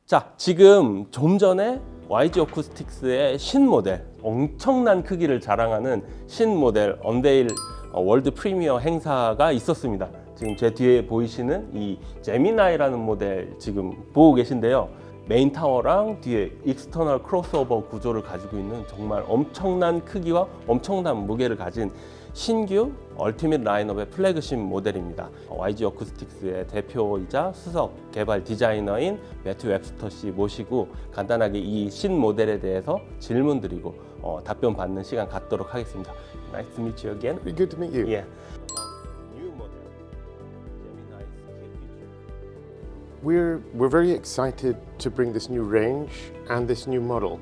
자, 지금 좀 전에 YG 어쿠스틱스의 신모델, 엄청난 크기를 자랑하는 신모델 언베일 월드 프리미어 행사가 있었습니다. 지금 제 뒤에 보이시는 이 제미나이라는 모델 지금 보고 계신데요. 메인 타워랑 뒤에 익스터널 크로스오버 구조를 가지고 있는 정말 엄청난 크기와 엄청난 무게를 가진 신규 얼티밋 라인업의 플래그십 모델입니다. YG 어쿠스틱스의 대표이자 수석 개발 디자이너인 매튜 웹스터 씨 모시고 간단하게 이 신모델에 대해서 질문 드리고 답변 받는 시간 갖도록 하겠습니다. Nice to meet you again. Good to meet you. Yeah. We're very excited to bring this new range and this new model.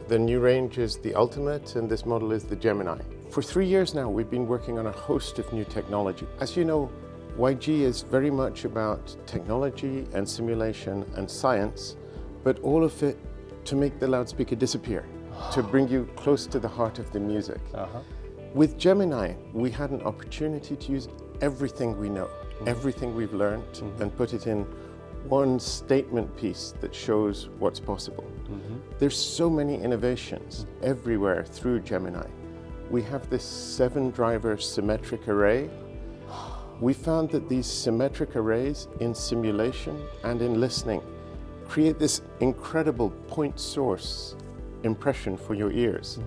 The new range is the Ultimate and this model is the Gemini. For 3 years now, we've been working on a host of new technology. As you know, YG is very much about technology and simulation and science, but all of it to make the loudspeaker disappear, to bring you close to the heart of the music. With Gemini, we had an opportunity to use everything we know, everything we've learned, and put it in one statement piece that shows what's possible. There's so many innovations everywhere through Gemini. We have this 7-driver symmetric array. We found that these symmetric arrays in simulation and in listening create this incredible point source impression for your ears.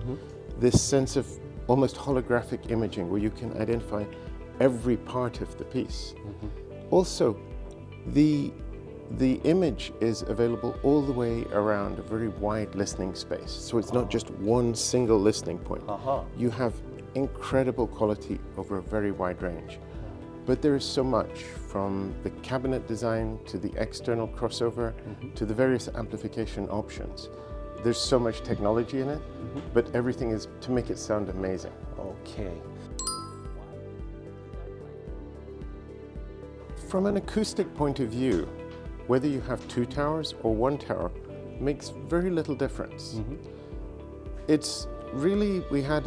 This sense of almost holographic imaging where you can identify every part of the piece. Also, the image is available all the way around a very wide listening space. So it's not just one single listening point. You have incredible quality over a very wide range. But there is so much from the cabinet design to the external crossover to the various amplification options. There's so much technology in it, but everything is to make it sound amazing. Okay. From an acoustic point of view, whether you have 2 towers or 1 tower makes very little difference. It's really, we had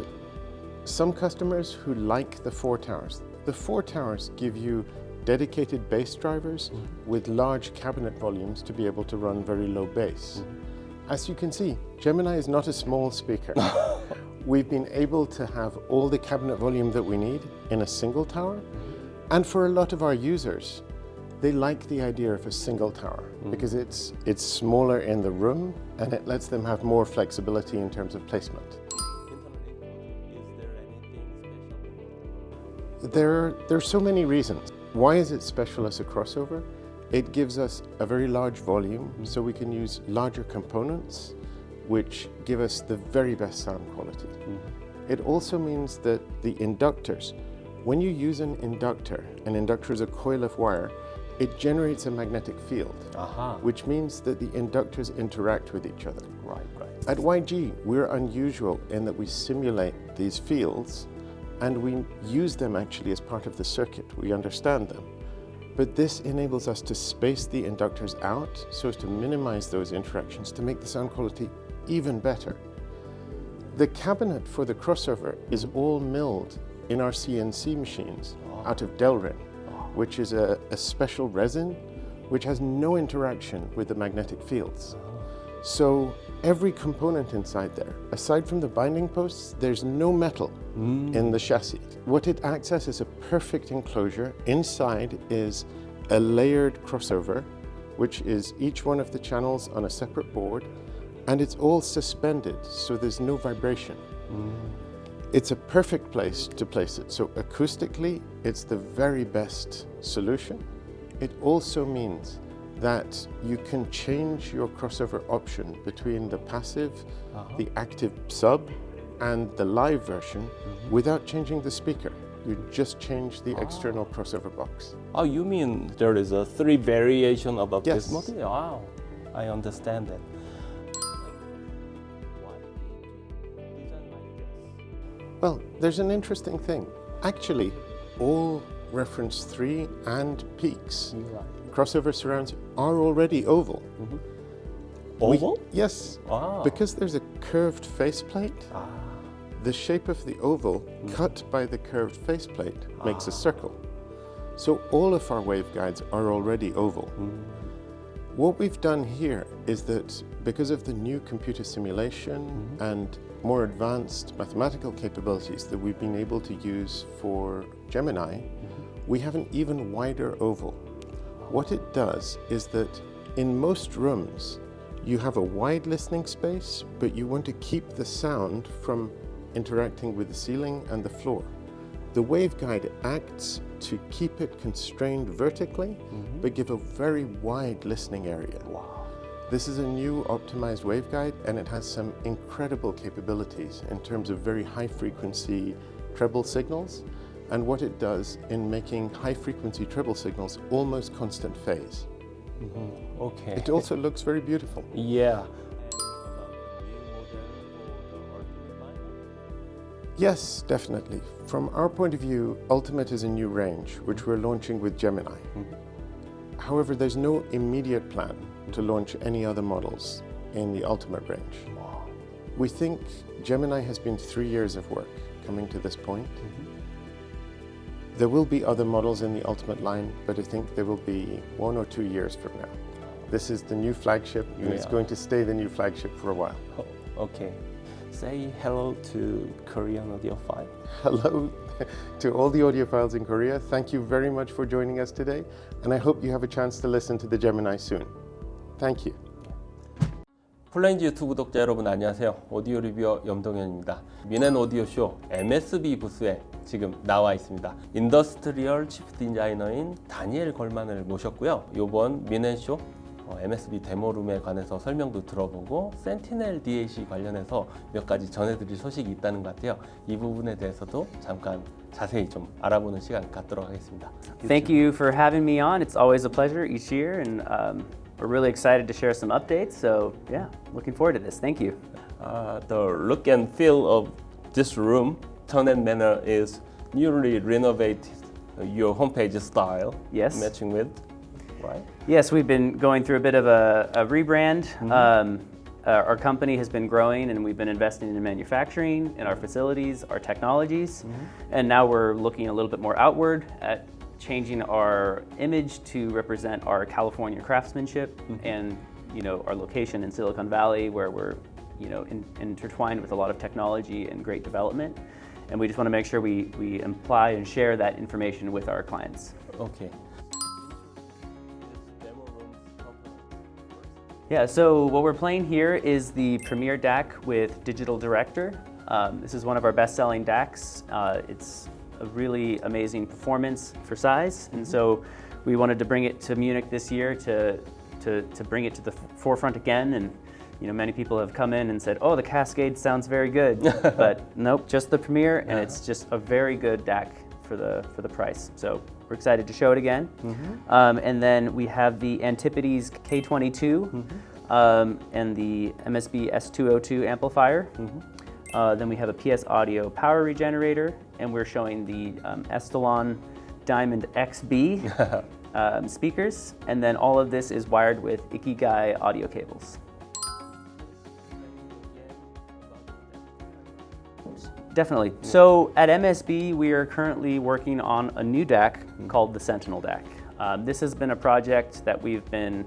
some customers who like the 4 towers. The 4 towers give you dedicated bass drivers with large cabinet volumes to be able to run very low bass. As you can see, Gemini is not a small speaker. We've been able to have all the cabinet volume that we need in a single tower. And for a lot of our users, they like the idea of a single tower because it's smaller in the room and it lets them have more flexibility in terms of placement. There are so many reasons. Why is it special as a crossover? It gives us a very large volume, so we can use larger components, which give us the very best sound quality. It also means that the inductors, when you use an inductor is a coil of wire, it generates a magnetic field, which means that the inductors interact with each other. Right. At YG, we're unusual in that we simulate these fields and we use them actually as part of the circuit. We understand them. But this enables us to space the inductors out so as to minimize those interactions to make the sound quality even better. The cabinet for the crossover is all milled in our CNC machines out of Delrin, which is a special resin which has no interaction with the magnetic fields. So every component inside there, aside from the binding posts, there's no metal in the chassis. What it acts as is a perfect enclosure. Inside is a layered crossover, which is each one of the channels on a separate board, and it's all suspended, so there's no vibration. It's a perfect place to place it. So acoustically, it's the very best solution. It also means that you can change your crossover option between the passive, the active sub, and the live version without changing the speaker. You just change the external crossover box. Oh, you mean there is a 3 variation of Yes. this model? Wow, I understand that. Well, there's an interesting thing. Actually, all reference 3 and peaks crossover surrounds are already oval. Oval? Yes. Wow. Because there's a curved faceplate, the shape of the oval cut by the curved faceplate makes a circle. So all of our waveguides are already oval. What we've done here is that because of the new computer simulation and more advanced mathematical capabilities that we've been able to use for Gemini, we have an even wider oval. What it does is that in most rooms, you have a wide listening space, but you want to keep the sound from interacting with the ceiling and the floor. The waveguide acts to keep it constrained vertically, but give a very wide listening area. Wow. This is a new optimized waveguide, and it has some incredible capabilities in terms of very high frequency treble signals, and what it does in making high frequency treble signals almost constant phase. Okay. It also looks very beautiful. Yeah. Yes, definitely. From our point of view, Ultimate is a new range, which we're launching with Gemini. However, there's no immediate plan to launch any other models in the Ultimate range. Wow. We think Gemini has been 3 years of work coming to this point. There will be other models in the Ultimate line, but I think they will be 1 or 2 years from now. This is the new flagship, and it's going to stay the new flagship for a while. Oh, okay. Say hello to Korean audiophile. Hello to all the audiophiles in Korea. Thank you very much for joining us today, and I hope you have a chance to listen to the Gemini soon. Thank you. 풀레인지 유튜브 구독자 여러분 안녕하세요. 오디오 리뷰어 염동현입니다. 미넨 오디오쇼 MSB 부스에 지금 나와 있습니다. 인더스트리얼 치프 디자이너인 다니엘 걸만을 모셨고요. 이번 미넨쇼 MSB 데모룸에 관해서 설명도 들어보고 센티넬 DAC 관련해서 몇 가지 전해드릴 소식이 있다는 것 같아요. 이 부분에 대해서도 잠깐 자세히 좀 알아보는 시간 갖도록 하겠습니다. Thank you for having me on. It's always a pleasure each year, and we're really excited to share some updates. So yeah, looking forward to this. Thank you. The look and feel of this room, tone and manner, is newly renovated. Your homepage style, Yes. matching with, right? Yes, we've been going through a bit of a rebrand. Our company has been growing, and we've been investing in manufacturing, in our facilities, our technologies, and now we're looking a little bit more outward at changing our image to represent our California craftsmanship and our location in Silicon Valley, where we're intertwined with a lot of technology and great development, and we just want to make sure we imply and share that information with our clients. Okay. Yeah, so what we're playing here is the Premiere DAC with Digital Director. This is one of our best-selling DACs. It's a really amazing performance for size, and so we wanted to bring it to Munich this year to bring it to the forefront again. And many people have come in and said, "Oh, the Cascade sounds very good," but nope, just the Premiere, and it's just a very good DAC for the price. So we're excited to show it again. And then we have the Antipodes K22 and the MSB S202 amplifier. Then we have a PS Audio power regenerator, and we're showing the Estalon Diamond XB speakers. And then all of this is wired with Ikigai audio cables. Definitely. So at MSB, we are currently working on a new DAC called the Sentinel DAC. This has been a project that we've been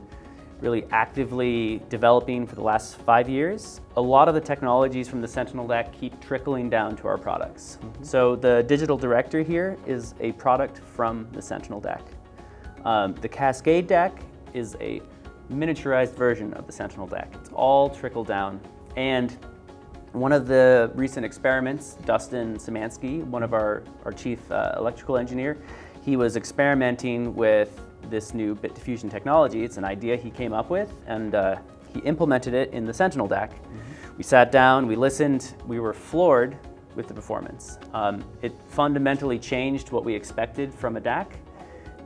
really actively developing for the last 5 years. A lot of the technologies from the Sentinel DAC keep trickling down to our products. So the Digital Director here is a product from the Sentinel DAC. The Cascade DAC is a miniaturized version of the Sentinel DAC. It's all trickled down. And one of the recent experiments, Dustin Szymanski, one of our chief electrical engineer, he was experimenting with this new bit diffusion technology. It's an idea he came up with, and he implemented it in the Sentinel DAC. We sat down, we listened, we were floored with the performance. It fundamentally changed what we expected from a DAC,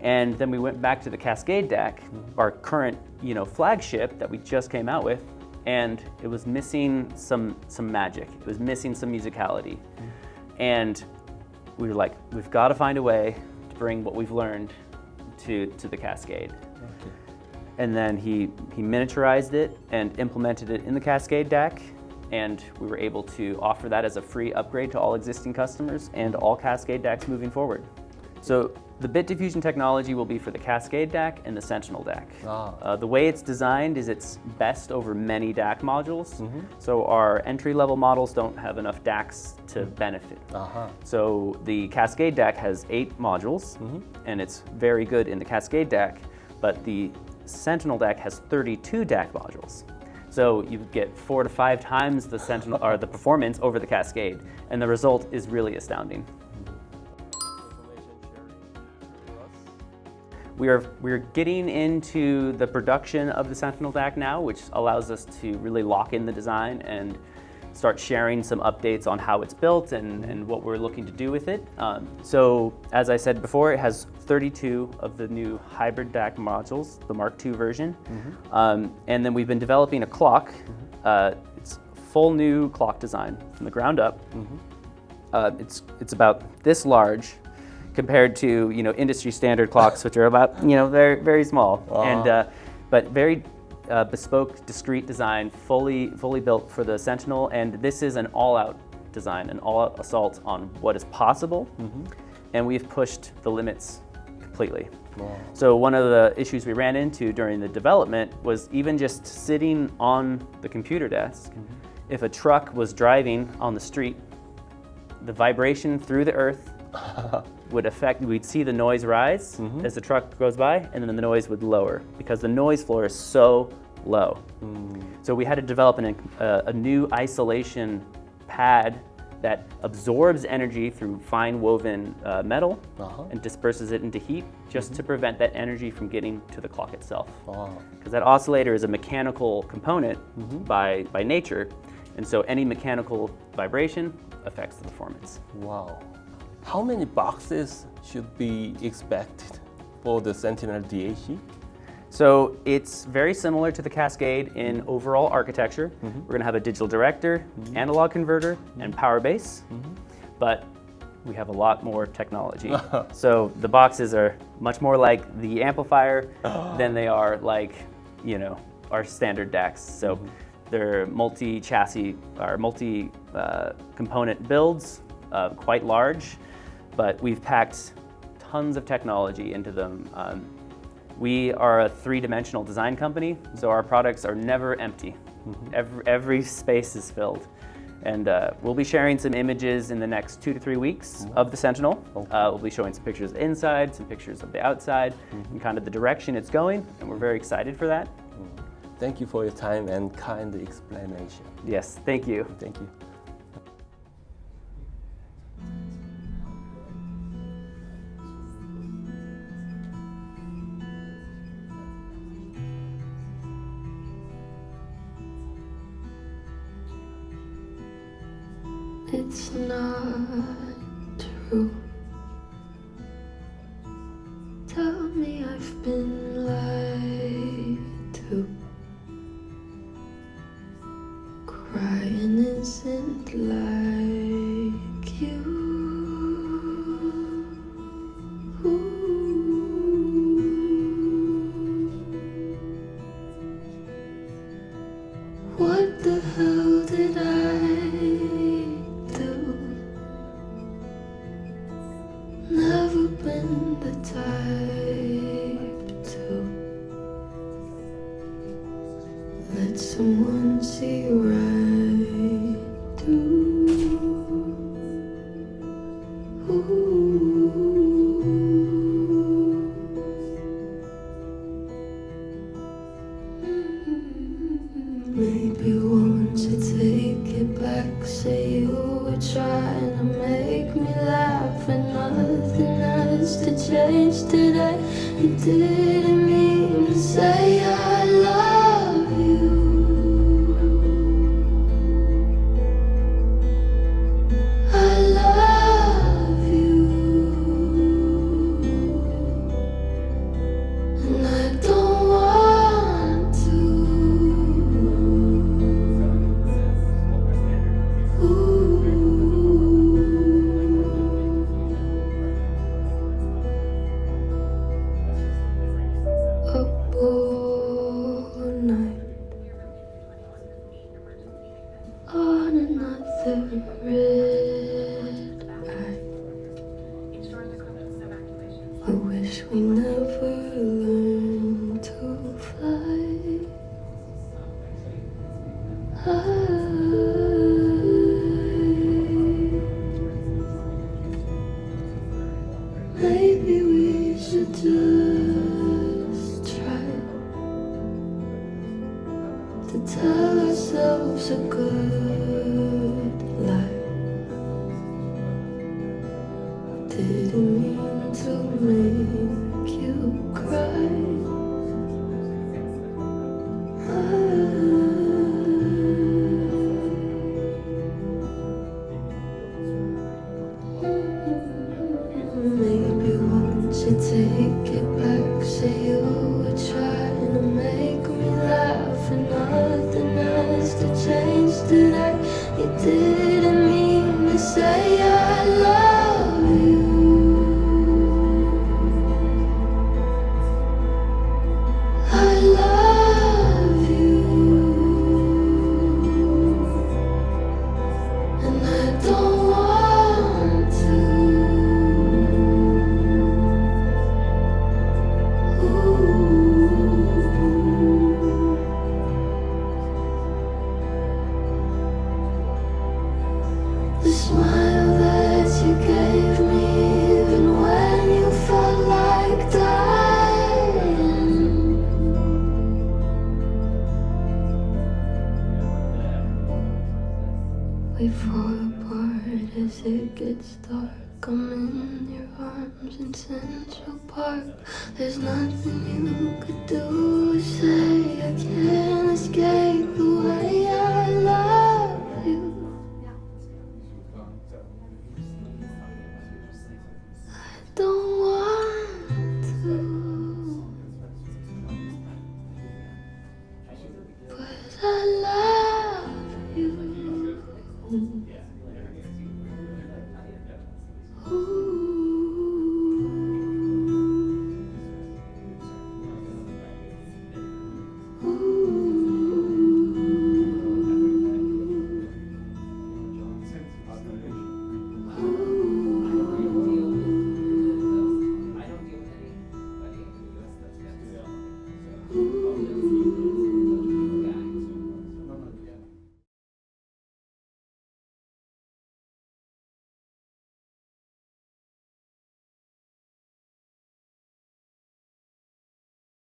and then we went back to the Cascade DAC, our current flagship that we just came out with, and it was missing some magic. It was missing some musicality. And we were like, we've got to find a way to bring what we've learned to the Cascade. Okay. And then he miniaturized it and implemented it in the Cascade DAC, and we were able to offer that as a free upgrade to all existing customers and all Cascade DACs moving forward. So the bit diffusion technology will be for the Cascade DAC and the Sentinel DAC. The way it's designed is it's best over many DAC modules. So our entry-level models don't have enough DACs to benefit. So the Cascade DAC has 8 modules, and it's very good in the Cascade DAC, but the Sentinel DAC has 32 DAC modules. So you get 4 to 5 times the Sentinel or the performance over the Cascade, and the result is really astounding. We're getting into the production of the Sentinel DAC now, which allows us to really lock in the design and start sharing some updates on how it's built and what we're looking to do with it. So as I said before, it has 32 of the new hybrid DAC modules, the Mark II version. And then we've been developing a clock. It's full new clock design from the ground up. It's about this large, compared to industry standard clocks, which are about very very small, but very bespoke, discrete design, fully built for the Sentinel. And this is an all-out design, an all-out assault on what is possible, and we've pushed the limits completely. So one of the issues we ran into during the development was even just sitting on the computer desk. If a truck was driving on the street, the vibration through the earth would affect, we'd see the noise rise as the truck goes by, and then the noise would lower because the noise floor is so low. So we had to develop a new isolation pad that absorbs energy through fine woven metal and disperses it into heat just to prevent that energy from getting to the clock itself. Because that oscillator is a mechanical component by nature, and so any mechanical vibration affects the performance. Wow. How many boxes should be expected for the Sentinel DAC? So it's very similar to the Cascade in overall architecture. We're going to have a digital director, analog converter, and power base, but we have a lot more technology. So the boxes are much more like the amplifier than they are like our standard DACs. So they're multi-chassis or multi-component builds, quite large. But we've packed tons of technology into them. We are a 3-dimensional design company, so our products are never empty. Every space is filled. And we'll be sharing some images in the next 2 to 3 weeks of the Sentinel. We'll be showing some pictures inside, some pictures of the outside, and kind of the direction it's going, and we're very excited for that. Thank you for your time and kind explanation. Yes, thank you. Thank you. It's not true. Tell me I've been lied to. Crying isn't like you. What the hell did I never been the type to let someone see right through. Maybe won't you take it back? Say you were trying to make me laugh, and nothing has to change today. You didn't mean to say I love you. I love you, and I don't want to. love's a good life. Didn't mean to make you cry. Maybe won't you take it back? Say you were trying to make me laugh, and nothing has to change today. You didn't mean to say I love you. I love you, and I don't want to. The smile that you gave me, even when you felt like dying. We fall apart as it gets dark. I'm in your arms in Central Park. There's nothing you could do